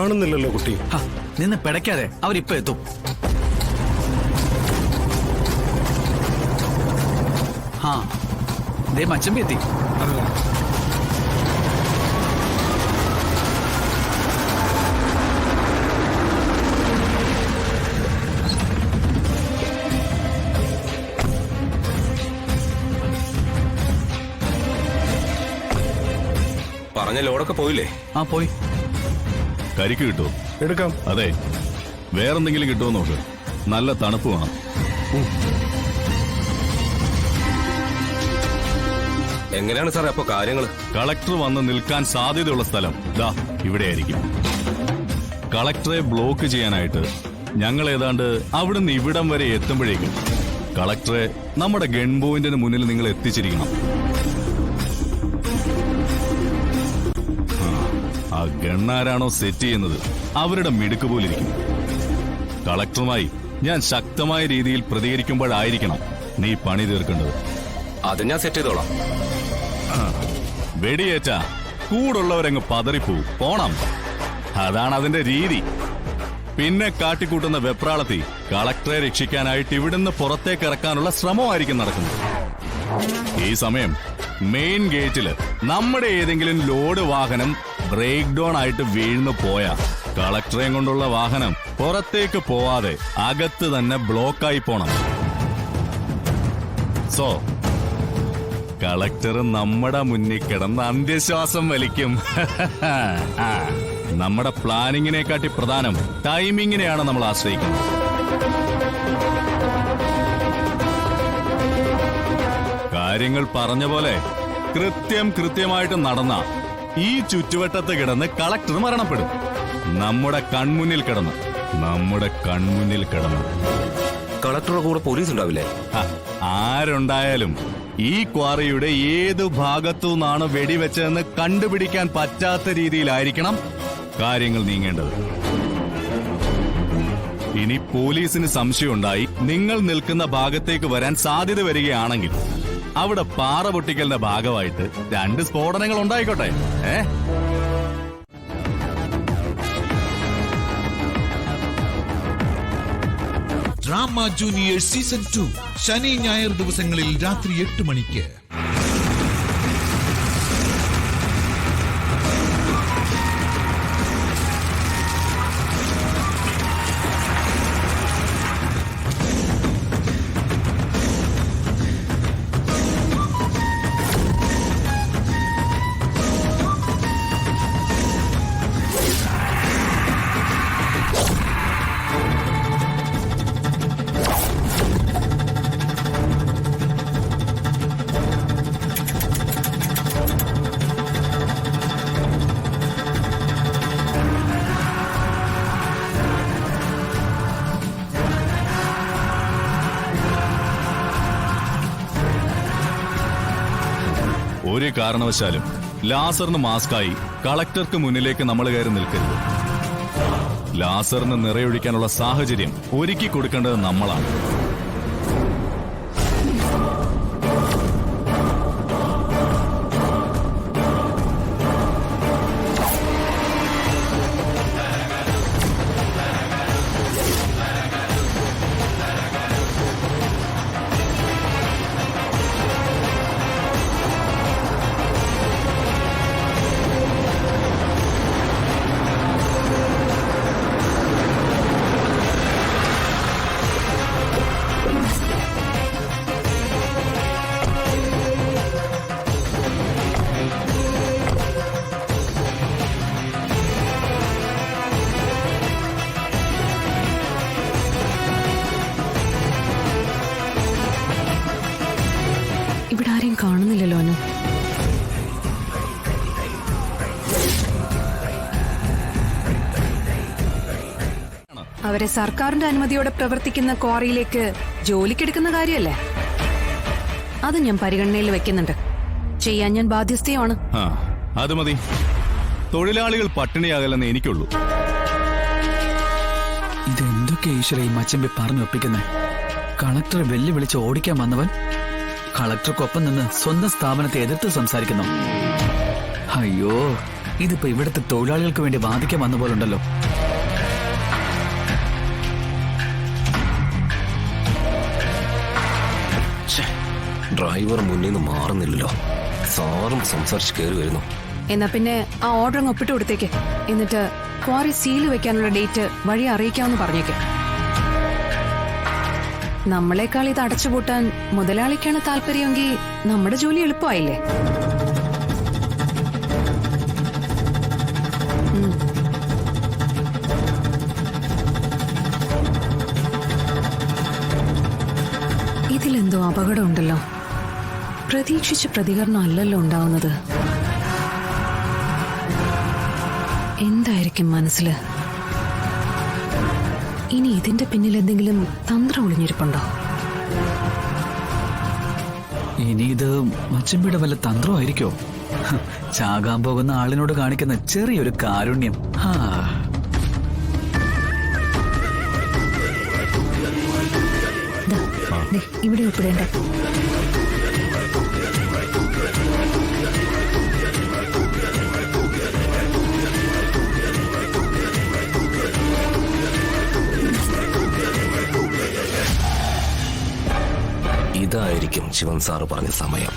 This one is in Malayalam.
കാണുന്നില്ലല്ലോ കുട്ടി. നിന്ന് പിടയ്ക്കാതെ, അവരിപ്പോ എത്തും. ആ ദേ മച്ചമ്പി എത്തി. പറഞ്ഞ ലോഡൊക്കെ പോയില്ലേ? ആ പോയി. കരിക്ക് കിട്ടുമോ? എടുക്കാം. അതെ, വേറെന്തെങ്കിലും കിട്ടുമോ നോക്ക്. നല്ല തണുപ്പ് വേണം. എങ്ങനെയാണ് സാറേ അപ്പൊ കാര്യങ്ങള്? കളക്ടർ വന്ന് നിൽക്കാൻ സാധ്യതയുള്ള സ്ഥലം ദാ ഇവിടെയായിരിക്കും. കളക്ടറെ ബ്ലോക്ക് ചെയ്യാനായിട്ട് ഞങ്ങൾ ഏതാണ്ട് അവിടുന്ന് ഇവിടം വരെ എത്തുമ്പോഴേക്കും കളക്ടറെ നമ്മുടെ ഗൺ പോയിന്റിന് മുന്നിൽ നിങ്ങൾ എത്തിച്ചിരിക്കണം. ആ ഗണ്ണാരാണോ സെറ്റ് ചെയ്യുന്നത് അവരുടെ മിടുക്ക് പോലിരിക്കും. കളക്ടറുമായി ഞാൻ ശക്തമായ രീതിയിൽ പ്രതികരിക്കുമ്പോഴായിരിക്കണം നീ പണി തീർക്കേണ്ടത്. അത് ഞാൻ സെറ്റ് ചെയ്തോളാം. വെടിയേറ്റ കൂടുള്ളവരങ്ങ് പതറിപ്പോവും. പോണം, അതാണ് അതിന്റെ രീതി. പിന്നെ കാട്ടിക്കൂട്ടുന്ന വെപ്രാളത്തിൽ കളക്ടറെ രക്ഷിക്കാനായിട്ട് ഇവിടുന്ന് പുറത്തേക്ക് ഇറക്കാനുള്ള ശ്രമമായിരിക്കും നടക്കുന്നത്. ഈ സമയം മെയിൻ ഗേറ്റില് നമ്മുടെ ഏതെങ്കിലും ലോഡ് വാഹനം ബ്രേക്ക് ഡൗൺ ആയിട്ട് വീഴ്ന്നു പോയാ കളക്ടറെയും കൊണ്ടുള്ള വാഹനം പുറത്തേക്ക് പോവാതെ അകത്ത് തന്നെ ബ്ലോക്കായി പോണം. സോ കളക്ടർ നമ്മുടെ മുന്നിൽ കിടന്ന് അന്ത്യശ്വാസം വലിക്കും. നമ്മുടെ പ്ലാനിങ്ങിനെക്കാട്ടി പ്രധാനം ടൈമിങ്ങിനെയാണ് നമ്മൾ ആശ്രയിക്കുന്നത്. കാര്യങ്ങൾ പറഞ്ഞ പോലെ കൃത്യമായിട്ട് നടന്ന ഈ ചുറ്റുവട്ടത്ത് കിടന്ന് കളക്ടർ മരണപ്പെടും. നമ്മുടെ കൺമുന്നിൽ കിടന്ന് കളക്ടറുടെ കൂടെ പോലീസ് ഉണ്ടാവില്ലേ? ആരുണ്ടായാലും ഈ ക്വാറിയുടെ ഏതു ഭാഗത്തു നിന്നാണ് വെടിവെച്ചതെന്ന് കണ്ടുപിടിക്കാൻ പറ്റാത്ത രീതിയിലായിരിക്കണം കാര്യങ്ങൾ നീങ്ങേണ്ടത്. ഇനി പോലീസിന് സംശയമുണ്ടായി നിങ്ങൾ നിൽക്കുന്ന ഭാഗത്തേക്ക് വരാൻ സാധ്യത വരികയാണെങ്കിൽ അവിടെ പാറ പൊട്ടിക്കലിന്റെ ഭാഗമായിട്ട് 2 സ്ഫോടനങ്ങൾ ഉണ്ടായിക്കോട്ടെ. ഡ്രാമ ജൂനിയർ സീസൺ 2 ശനി ഞായർ ദിവസങ്ങളിൽ രാത്രി 8 മണിക്ക്. ഒരു കാരണവശാലും ലാസറിന് മാസ്കായി കളക്ടർക്ക് മുന്നിലേക്ക് നമ്മൾ കയറി നിൽക്കരുത്. ലാസറിന് നിറയൊഴിക്കാനുള്ള സാഹചര്യം ഒരുക്കി കൊടുക്കേണ്ടത് നമ്മളാണ്. ഇവിടെ ആരെയും കാണുന്നില്ലല്ലോ അനു. അവരെ സർക്കാരിന്റെ അനുമതിയോടെ പ്രവർത്തിക്കുന്ന ക്വാറിയിലേക്ക് ജോലിക്കെടുക്കുന്ന കാര്യമല്ലേ? അത് ഞാൻ പരിഗണനയിൽ വെക്കുന്നുണ്ട്. ചെയ്യാൻ ഞാൻ ബാധ്യസ്ഥയുമാണ്. അത് മതി. തൊഴിലാളികൾ പട്ടിണിയാകലെന്ന് എനിക്കുള്ളൂ. ഇതെന്തൊക്കെ ഈശ്വര ഈ മച്ചമ്പി പറഞ്ഞൊപ്പിക്കുന്നേ? കളക്ടറെ വെല്ലുവിളിച്ച് ഓടിക്കാൻ വന്നവൻ കളക്ടർക്കൊപ്പം നിന്ന് സ്വന്തം സ്ഥാപനത്തെ എതിർത്ത് സംസാരിക്കുന്നു. അയ്യോ, ഇതിപ്പോ ഇവിടുത്തെ തൊഴിലാളികൾക്ക് വേണ്ടി വാദിക്കാൻ വന്ന പോലുണ്ടല്ലോ. ഡ്രൈവർ മുന്നിൽ നിന്ന് മാറുന്നില്ലല്ലോ. സാറും സംസാരിച്ച് കയറി വരുന്നു. എന്നാ പിന്നെ ആ ഓർഡർ അങ്ങ് ഒപ്പിട്ട് കൊടുത്തേക്ക്. എന്നിട്ട് ക്വാറി സീല് വെക്കാനുള്ള ഡേറ്റ് വഴി അറിയിക്കാമെന്ന് പറഞ്ഞേക്ക്. നമ്മളെക്കാൾ ഇത് അടച്ചുപൂട്ടാൻ മുതലാളിക്കാണ് താല്പര്യമെങ്കിൽ നമ്മുടെ ജോലി എളുപ്പമായില്ലേ? ഇതിലെന്തോ അപകടമുണ്ടല്ലോ. പ്രതീക്ഷിച്ച പ്രതികരണം അല്ലല്ലോ ഉണ്ടാവുന്നത്. എന്തായിരിക്കും മനസ്സില്? ഇനി ഇതിന്റെ പിന്നിൽ എന്തെങ്കിലും തന്ത്രം ഒളിഞ്ഞിരിപ്പുണ്ടോ? ഇനി ഇത് മച്ചമ്പിയുടെ വല്ല തന്ത്രമായിരിക്കോ? ചാകാൻ പോകുന്ന ആളിനോട് കാണിക്കുന്ന ചെറിയൊരു കാരുണ്യം. ഇവിടെ ഒപ്പിടേണ്ട. ഇതായിരിക്കും ശിവൻ സാറ് പറഞ്ഞ സമയം.